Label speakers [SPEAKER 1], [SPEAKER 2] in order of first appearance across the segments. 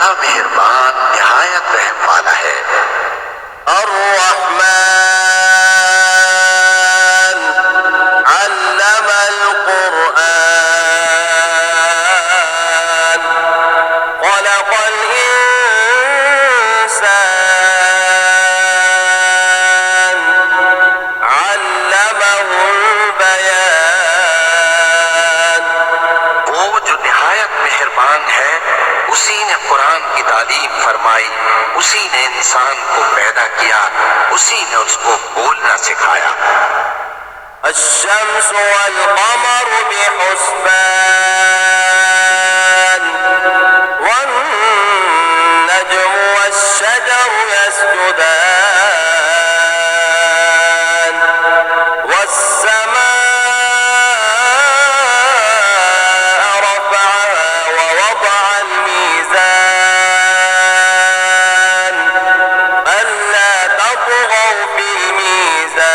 [SPEAKER 1] बड़ा मेहरबान निहायत रहम वाला है।
[SPEAKER 2] अर्रहमान अल्लमल कुरआन खलक़ल इंसान अल्लमहुल बयान।
[SPEAKER 1] वो जो निहायत मेहरबान है, उसी ने कुरान की तालीम फरमाई, उसी ने इंसान को पैदा किया, उसी ने उसको बोलना सिखाया।
[SPEAKER 2] अश्शम्स वल क़मर बिहुस्बान वन नज्मु वश्शजरु यस्जुदान वस्समाअ रफ़अहा ववضعल मीज़ान अल्ला तत्ग़ौ फ़िल मीज़ान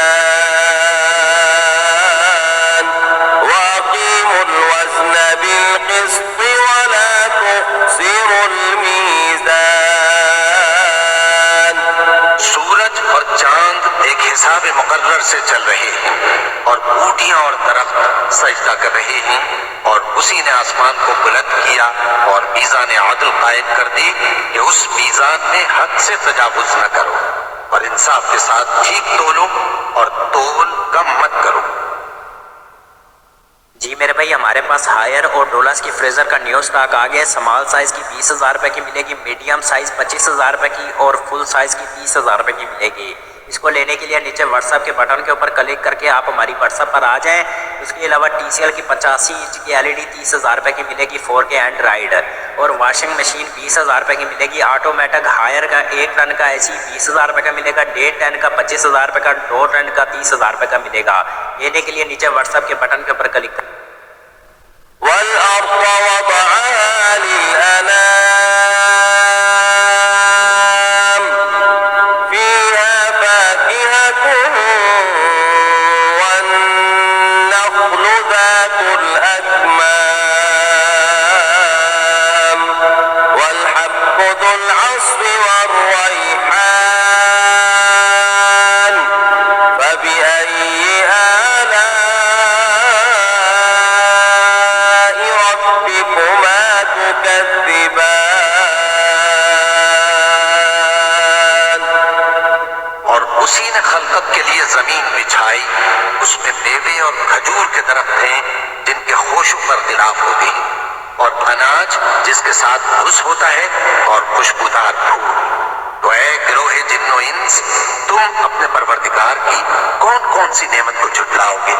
[SPEAKER 2] वअक़ीमुल वज़न बिल-क़िस्ति वला तुख़्सिरुल मीज़ान।
[SPEAKER 1] सूरज और चांद एक हिसाब मुकर्रर से चल रहे हैं और बूटियां और दरख्त सजदा कर रहे हैं, और उसी ने आसमान को बुलंद किया और मीज़ान आदल कायम कर दी कि उस मीज़ान में हद से तजावुज न करो और इंसाफ के साथ ठीक तोलो और तोल कम मत करो।
[SPEAKER 3] जी मेरे भाई, हमारे पास हायर और डोलस की फ्रीज़र का न्यू स्टॉक आ गया है। स्मॉल साइज़ की 20,000 रुपये की मिलेगी, मीडियम साइज़ 25,000 रुपये की और फुल साइज़ की 30,000 रुपये की मिलेगी। इसको लेने के लिए नीचे व्हाट्सएप के बटन के ऊपर क्लिक करके आप हमारी व्हाट्सएप पर आ जाएं। उसके अलावा TCL की 85 इंच की LED 30,000 रुपये की मिलेगी 4K एंड्रॉइड, और वॉशिंग मशीन 20,000 रुपये की मिलेगी। ऑटोमेटिक हायर का 1 टन का AC 20,000 रुपये का मिलेगा, 1.5 टन का 25,000 रुपये का, 2 टन का 30,000 रुपये का मिलेगा। लेने के लिए नीचे व्हाट्सएप के बटन के ऊपर क्लिक करें।
[SPEAKER 2] वल-अर्ज़ वضعها लिल-अनाम फ़ीहा फ़ाकिहतुन वन-नख़्लु ज़ातुल अकमाम वल-हब्बु ज़ुल अस्फ़ि वर्रैहान फ़बिअय्यि आलाइ रब्बिकुमा तुकज़्ज़िबान।
[SPEAKER 1] और उसी ने खलकत के लिए जमीन बिछाई, उसमें मेवे और खजूर के दरख्त हैं जिनके खोशों पर गिलाफ होते हैं, और अनाज जिसके साथ भूस होता है, और खुशबूदार फूल। तो ऐ गिरोहे जिन्नो इंस, तुम अपने परवरदिगार की कौन कौन सी नेमत को झुटलाओगे?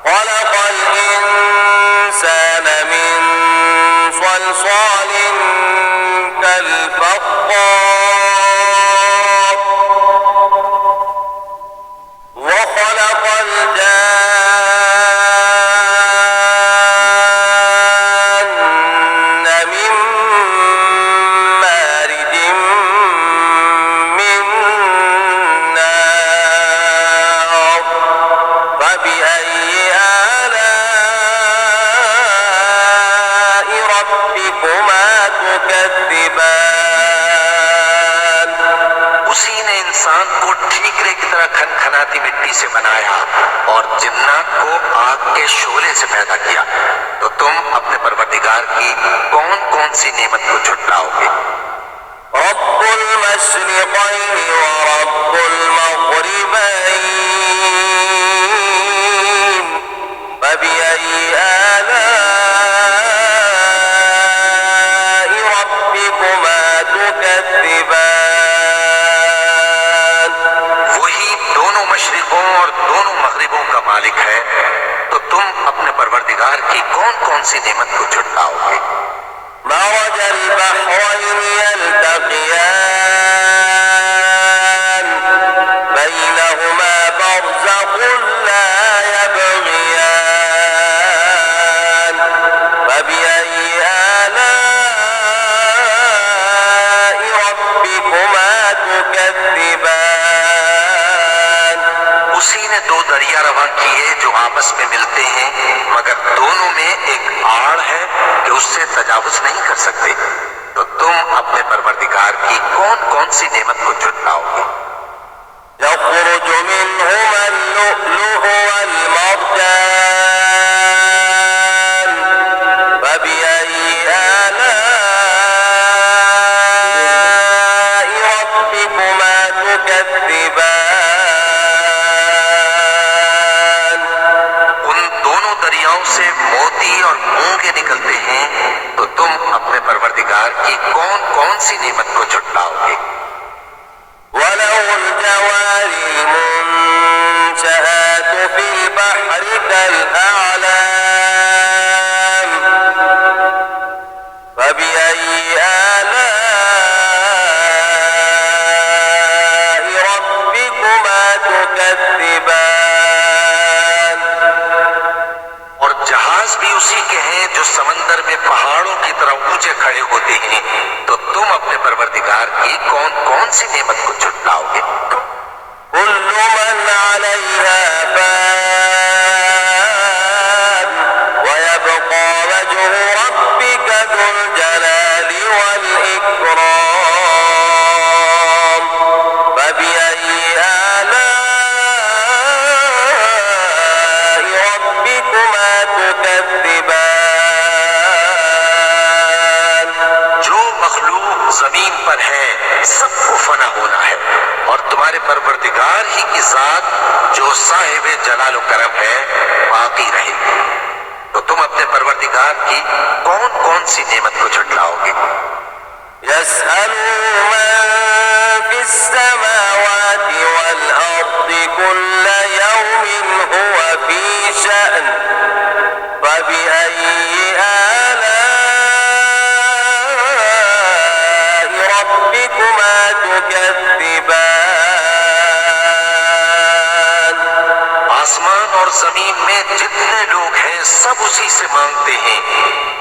[SPEAKER 2] खलक़ल इंसान मिन सलसालिन कल-फ़ख़्ख़ार वख़लक़ल जान्न मिन मारिजिन मिन नार फ़बिअय्यि आलाइ रब्बिकुमा तुकज़्ज़िबान।
[SPEAKER 1] उसी ने इंसान को ठीकरे की तरह खनखनाती मिट्टी से बनाया और जिन्नात को आग के शोले से पैदा किया। तो तुम अपने परवरदिगार की कौन कौन सी नेमत को झुटलाओगे?
[SPEAKER 2] रब्बुल मशरिक़ैनि व रब्बुल मग़रिबैन फ़बिअय्यि आलाइ रब्बिकुमा तुकज़्ज़िबान।
[SPEAKER 1] वही दोनों मशरिकों और दोनों मगरिबों का मालिक है। तो तुम अपने परवरदिगार की कौन कौन सी नेमत को झुटलाओगे?
[SPEAKER 2] मरजल बहरैनि यल्तक़ियान बैनहुमा बरज़ख़ुन ला यबग़ियान फ़बिअय्यि आलाइ रब्बिकुमा तुकज़्ज़िबान।
[SPEAKER 1] उसी ने दो दरिया रवां किए जो आपस में मिलते हैं, मगर दोनों में एक आड़ है कि उससे तजावुज नहीं कर सकते। तो तुम अपने परवरदिगार की कौन कौन सी नेमत को झुटलाओगे?
[SPEAKER 2] يخرج منهما اللؤلؤ والمرجان فبأي آلاء ربكما تكذبان
[SPEAKER 1] उन दोनों दरियाओं से मोती और मूंगे निकलते हैं, तो तुम अपने परवरदिगार की कौन कौन सी नेमत को झुटलाओगे?
[SPEAKER 2] وله الجوار المنشآت في البحر كالأعلام فبأي آلاء ربكما تكذبان
[SPEAKER 1] और जहाज भी उसी के हैं जो समंदर में पहाड़ों की तरह ऊंचे खड़े होते हैं, तो तुम अपने परवरदिगार की कौन कौन सी नेमत को झुटलाओगे?
[SPEAKER 2] كل من عليها فان ويبقى وجه ربك ذو الجلال والإكرام فبأي آلاء ربكما تكذبان
[SPEAKER 1] जो मखलूक जमीन पर है सबको फना होना है, और तुम्हारे परवरदिगार ही की जात जो साहिब जलाल करम है बाकी रहेगी। तो तुम अपने परवरदिगार की कौन कौन सी नेमत को झुटलाओगे?
[SPEAKER 2] يسأله من في السماوات والأرض كل يوم هو في شأن فبأي آلاء ربكما تكذبان
[SPEAKER 1] आसमान और जमीन में जितने लोग हैं सब उसी से मांगते हैं,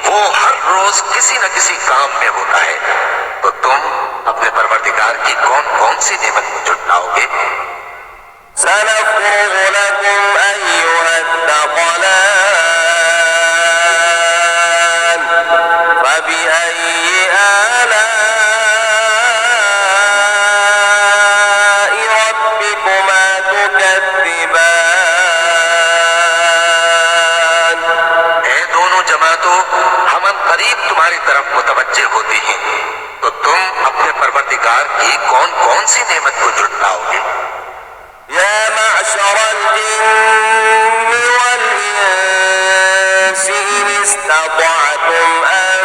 [SPEAKER 1] वो हर रोज किसी न किसी काम में होता है। तो तुम अपने परवरदिगार की कौन कौन सी नेमत को झुटलाओगे?
[SPEAKER 2] سنفرغ لكم أيها الثقلان فبأي آلاء ربكما تكذبان
[SPEAKER 1] ऐ दोनों जमातों, हम करीब तुम्हारी तरफ मुतवज्जे होते हैं, तो तुम अपने परवरदिगार की कौन कौन सी नेमत को झुटलाओगे?
[SPEAKER 2] يا معشر الجن والإنس إن استطعتم أن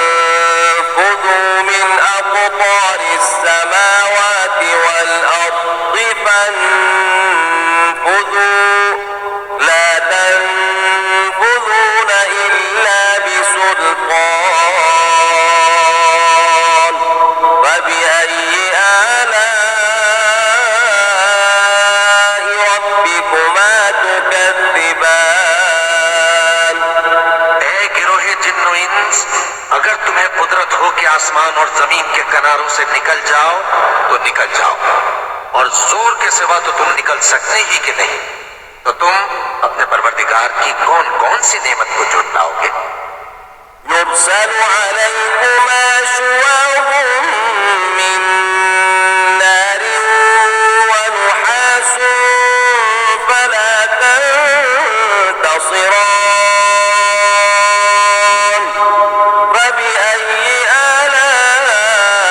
[SPEAKER 2] تنفذوا من أقطار السماوات والأرض فانفذوا لا تنفذون إلا بسلطان فبأي آلاء ربكما تكذبان
[SPEAKER 1] ऐ गिरोहे जिन्नो इंस, अगर तुम्हें कुदरत हो कि आसमान और जमीन के किनारों से निकल जाओ तो निकल जाओ, और जोर के सिवा तो तुम निकल सकते ही कि नहीं। तो तुम अपने परवरदिगार की कौन कौन सी नेमत को झुटलाओगे?
[SPEAKER 2] يرسل عليكما شواظ من نار ونحاس فلا تنتصران فبأي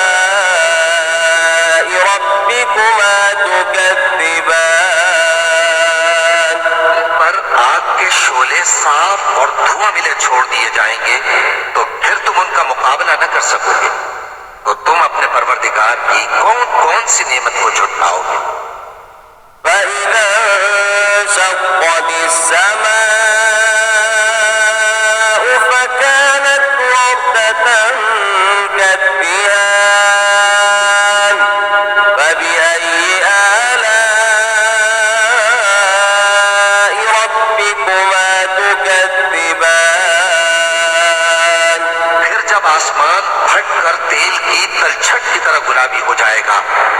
[SPEAKER 2] آلاء ربكما تكذبان
[SPEAKER 1] पर आग के शोले साफ और धुआं मिले छोड़ दिए जाएंगे, तो फिर तुम उनका मुकाबला न कर सकोगे। तो तुम अपने परवरदिगार की कौन कौन सी नेमत को झुटलाओगे?
[SPEAKER 2] فإذا انشقت السماء فكانت وردة كالدهان فبأي آلاء ربكما تكذبان
[SPEAKER 1] फिर जब आसमान फट कर तेल की तलछट की तरह गुलाबी हो जाएगा,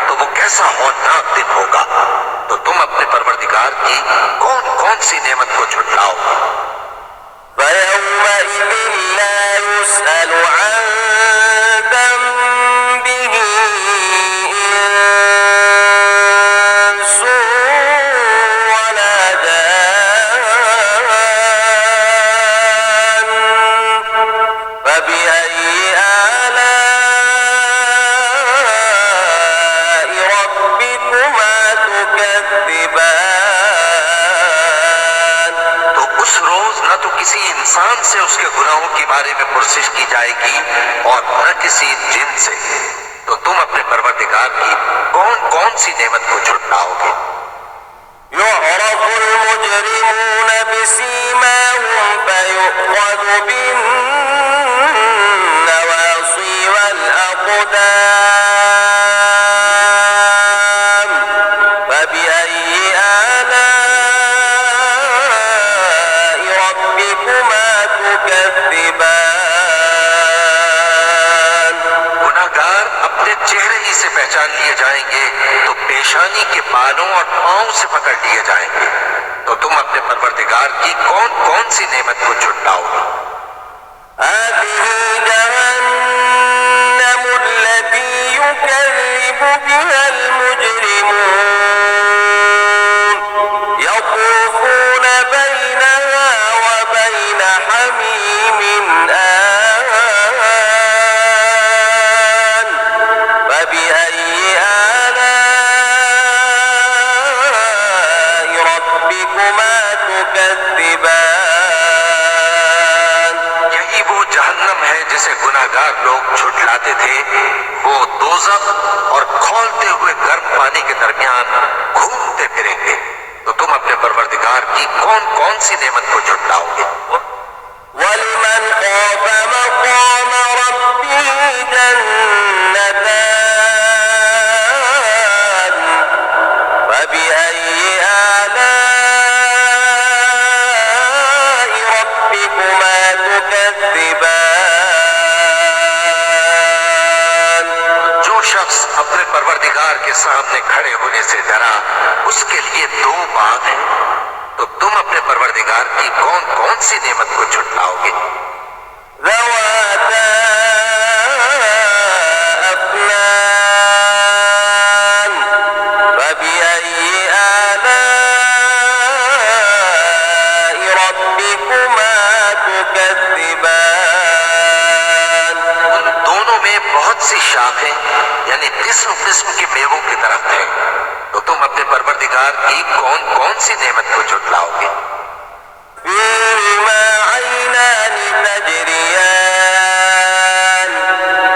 [SPEAKER 1] तो वो कैसा हौलनाक दिन होगा। तो तुम अपने परवरदिगार की कौन कौन सी नेमत को झुटलाओ?
[SPEAKER 2] فيومئذ لا يسأل عن
[SPEAKER 1] बारे में पुरसिश की जाएगी और न किसी जिन से, तो तुम अपने परवरदिगार की कौन कौन सी नेमत को झुटलाओगे?
[SPEAKER 2] يعرف المجرمون بسيماهم فيؤخذ بالنواصي والأقدام فبأي آلاء ربكما تكذبان
[SPEAKER 1] गुनाहगार अपने चेहरे ही से पहचान लिए जाएंगे तो पेशानी के बालों और पांव से पकड़ लिए जाएंगे, तो तुम अपने परवरदिगार की कौन कौन सी नेमत को झुटलाओगे?
[SPEAKER 2] هذه جهنم التي يكذب بها المجرمون يطوفون بينها وبين حميم آن فبأي آلاء ربكما تكذبان
[SPEAKER 1] यही वो जहन्नम है जिसे गुनाहगार लोग झुटलाते थे। वो दोज़ख और खौलते हुए गर्म पानी के दरमियान घूमते फिरेंगे, तो तुम अपने परवरदिगार की कौन कौन सी नेमत को झुटलाओगे?
[SPEAKER 2] ولمن خاف مقام ربه جنتان فبأي آلاء ربكما تكذبان
[SPEAKER 1] जो शख्स अपने परवरदिगार के सामने खड़े होने से डरा, उसके लिए दो बाग हैं, तो तुम अपने परवरदिगार की कौन कौन सी नेमत को झुटलाओगे?
[SPEAKER 2] ذواتا أفنان فبأي آلاء ربكما تكذبان
[SPEAKER 1] उन दोनों में बहुत सी शाखें यानी किस्म किस्म के मेवों के दरख्त हैं, तो तुम अपने परवरदिगार की कौन कौन सी नेमत को झुटलाओगे?
[SPEAKER 2] فيهما عينان تجريان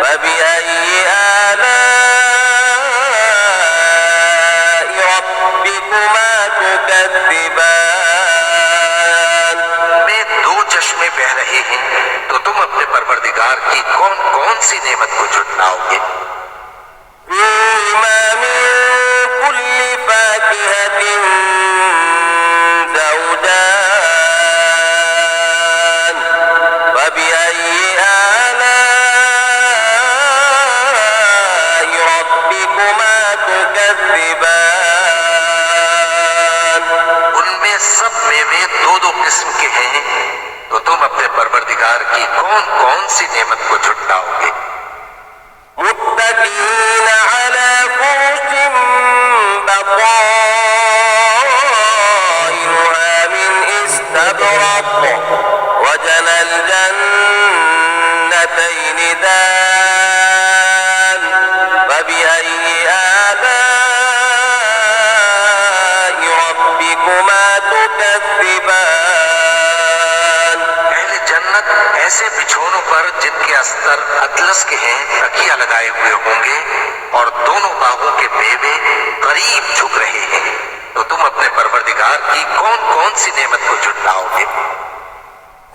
[SPEAKER 2] فبأي آلاء ربكما تكذبان
[SPEAKER 1] में दो चश्मे बह रहे हैं, तो तुम अपने परवरदिगार की कौन कौन सी नेमत को झुटलाओगे?
[SPEAKER 2] فيهما من كل فاكهة زوجان فبأي آلاء ربكما تكذبان
[SPEAKER 1] उनमें सब मेवे दो दो किस्म के हैं, तो तुम अपने परवरदिगार की कौन कौन सी नेमत को झुटलाओगे?
[SPEAKER 2] متكئين على فرش بطائنها من استبرق وجنى الجنتين دان فبأي آلاء ربكما تكذبان
[SPEAKER 1] अहले जन्नत ऐसे बिछौनों पर जिनके अस्तर अतलस के हैं तकिया लगाए हुए होंगे और दोनों बागों के मेवे करीब झुक रहे हैं, तो तुम अपने परवरदिगार की कौन कौन सी नेमत को झुटलाओगे?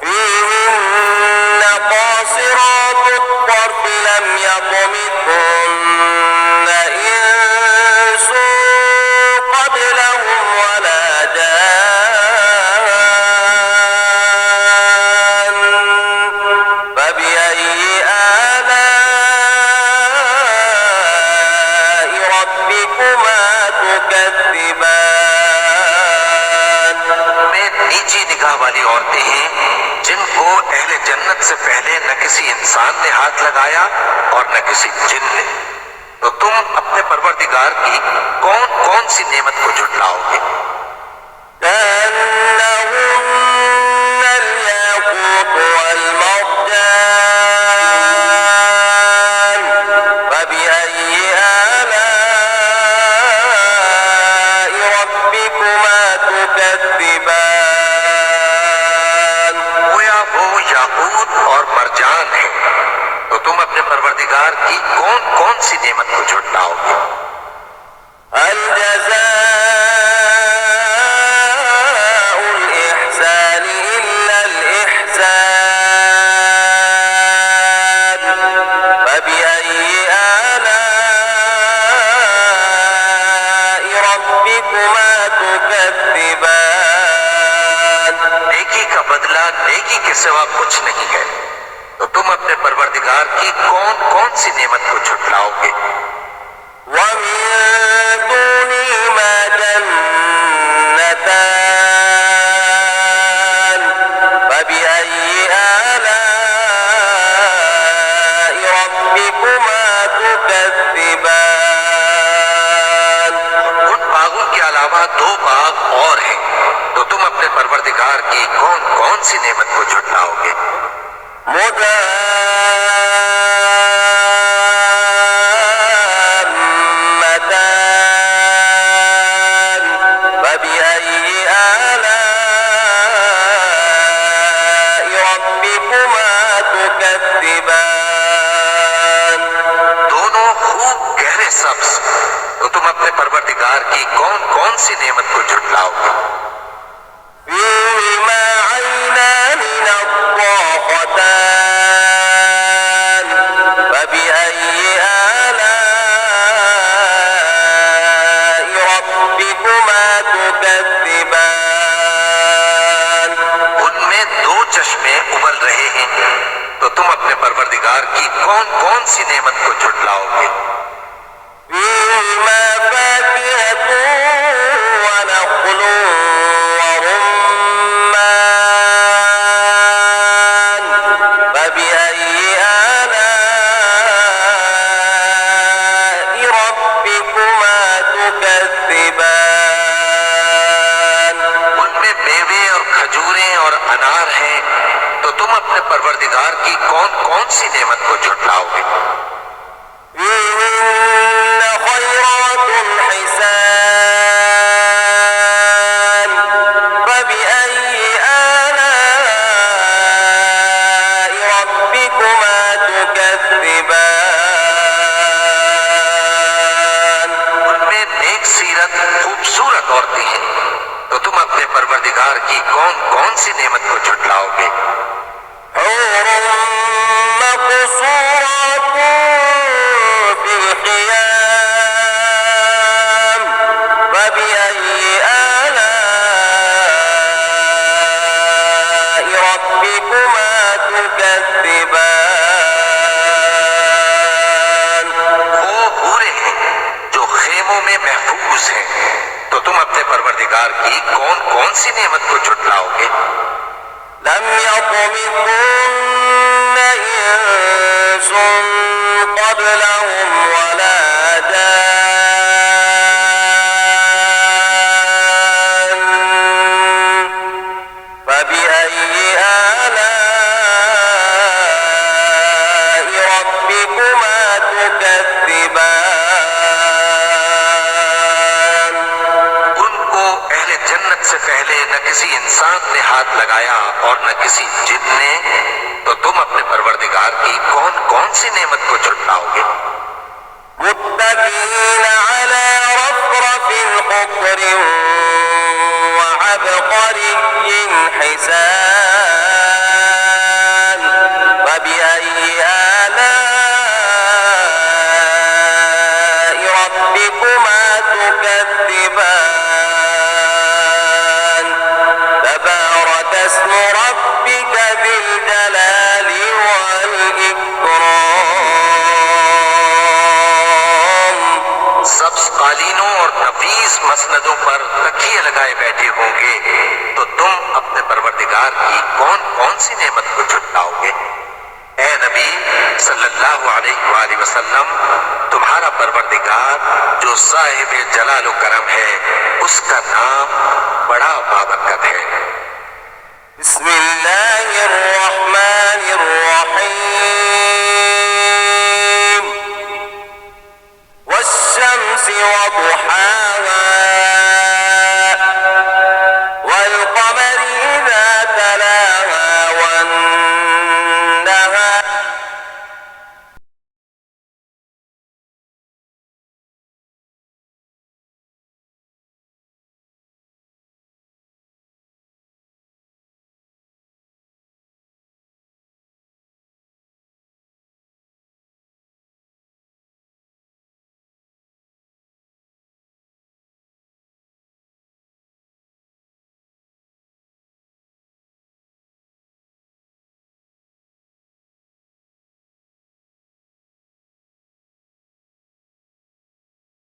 [SPEAKER 2] فيهن قاصرات الطرف لم يطمثهن إنس قبلهم ولا جان فبأي آلاء ربكما تكذبان
[SPEAKER 1] में नीची निगाह वाली औरतें हैं जिनको अहले जन्नत से पहले न किसी इंसान ने हाथ लगाया और न किसी जिन ने, तो तुम अपने परवरदिगार की कौन कौन सी नेमत को झुटलाओगे?
[SPEAKER 2] كأنهن الياقوت والمرجان فبأي آلاء ربكما تكذبان
[SPEAKER 1] गोया वो याकूत और परवरदिगार की कौन कौन सी नेमत को झुटलाओगे?
[SPEAKER 2] هل جزاء الإحسان إلا الإحسان فبأي آلاء ربكما تكذبان
[SPEAKER 1] नेकी का बदला नेकी के सिवा कुछ नहीं है, तो तुम अपने परवरदिगार की कौन कौन सी नेमत को झुटलाओगे?
[SPEAKER 2] ومن دونهما جنتان فبأي آلاء ربكما تكذبان
[SPEAKER 1] उन बागों के अलावा दो बाग और हैं, तो तुम अपने परवरदिगार की कौन कौन सी नेमत को झुटलाओगे?
[SPEAKER 2] مدامتان فبأي آلاء ربكما تكذبان
[SPEAKER 1] दोनों खूब गहरे सब्ज, तो तुम अपने परवरदिगार की कौन कौन सी नेमत को झुटलाओगे?
[SPEAKER 2] فيهما عينان نضاختان فبأي آلاء ربكما تكذبان
[SPEAKER 1] उनमें दो चश्मे उबल रहे हैं, तो तुम अपने परवरदिगार की कौन कौन सी नेमत को झुटलाओगे?
[SPEAKER 2] فيهما فاكهة ونخل ورمان فبأي آلاء ربكما تكذبان
[SPEAKER 1] उनमें मेवे और खजूरें और अनार हैं, तो तुम अपने परवरदिगार की कौन कौन सी नेमत को झुटलाओगे?
[SPEAKER 2] فيهن خيرات حسان فبأي آلاء ربكما تكذبان
[SPEAKER 1] उनमें नेक सीरत खूबसूरत औरतें हैं, तो तुम अपने परवरदिगार की कौन कौन सी नेमत को झुटलाओगे?
[SPEAKER 2] حور مقصورات في الخيام فبأي آلاء ربكما تكذبان
[SPEAKER 1] वो हूरें हैं जो खेमों में महफूज हैं, तो तुम अपने परवरदिगार की कौन कौन सी नेमत को झुटलाओगे?
[SPEAKER 2] لم يطمثهن إنس قبلهم ولا جان فبأي آلاء ربكما تكذبان
[SPEAKER 1] उनको अहले जन्नत से पहले न किसी इंसान ने हाथ लगाया और न किसी जिन ने, तो तुम अपने परवरदिगार की कौन कौन सी नेमत को झुटलाओगे?
[SPEAKER 2] متكئين على رفرف خضر وعبقري حسان فبأي آلاء ربكما تكذبان تبارك اسم ربك ذي الجلال والإكرام
[SPEAKER 1] सब्ज कालीनों और नफीस मसनदों पर तकिए लगाए बैठे होंगे, तो तुम अपने परवरदिगार की कौन कौन सी नेमत को झुटलाओगे? ए नबी सल्लल्लाहु अलैहि वसल्लम, तुम्हारा परवरदिगार जो साहिब जलाल व करम है, उसका नाम बड़ा बाबरकत है।
[SPEAKER 2] बिस्मिल्लाहिर्रहमानिर्रहीम